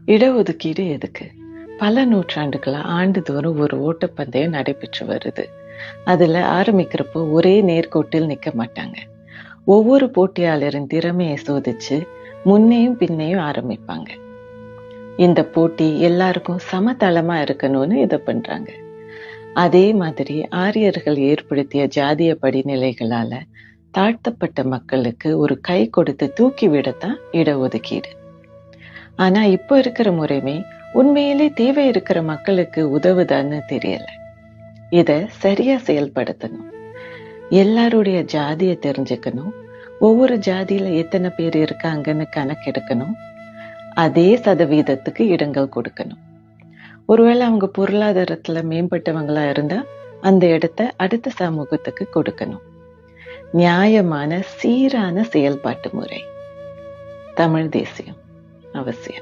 இடஒதுக்கீடு எதுக்கு? பல நூற்றாண்டுகளா ஆண்டுதோறும் ஒரு ஓட்டப்பந்தயம் நடைபெற்று வருது. அதுல ஆரம்பிக்கிறப்போ ஒரே நேர்கோட்டில் நிக்க மாட்டாங்க. ஒவ்வொரு போட்டியாளரின் திறமையை சோதிச்சு முன்னையும் பின்னையும் ஆரம்பிப்பாங்க. இந்த போட்டி எல்லாருக்கும் சமதளமா இருக்கணும்னு இதை பண்றாங்க. அதே மாதிரி ஆரியர்கள் ஏற்படுத்திய ஜாதிய படிநிலைகளால தாழ்த்தப்பட்ட மக்களுக்கு ஒரு கை கொடுத்து தூக்கி விடத்தான் இடஒதுக்கீடு. ஆனா இப்ப இருக்கிற முறைமை உண்மையிலே தேவை இருக்கிற மக்களுக்கு உதவுதான்னு தெரியல. இத சரியா செயல்படுத்தணும். எல்லாருடைய ஜாதியை தெரிஞ்சுக்கணும். ஒவ்வொரு ஜாதியில எத்தனை பேர் இருக்காங்கன்னு கணக்கெடுக்கணும். அதே சதவீதத்துக்கு இடங்கள் கொடுக்கணும். ஒருவேளை அவங்க பொருளாதாரத்துல மேம்பட்டவங்களா இருந்தா அந்த இடத்தை அடுத்த சமூகத்துக்கு கொடுக்கணும். நியாயமான சீரான செயல்பாட்டு முறை. தமிழ் தேசியம் அவசியம்.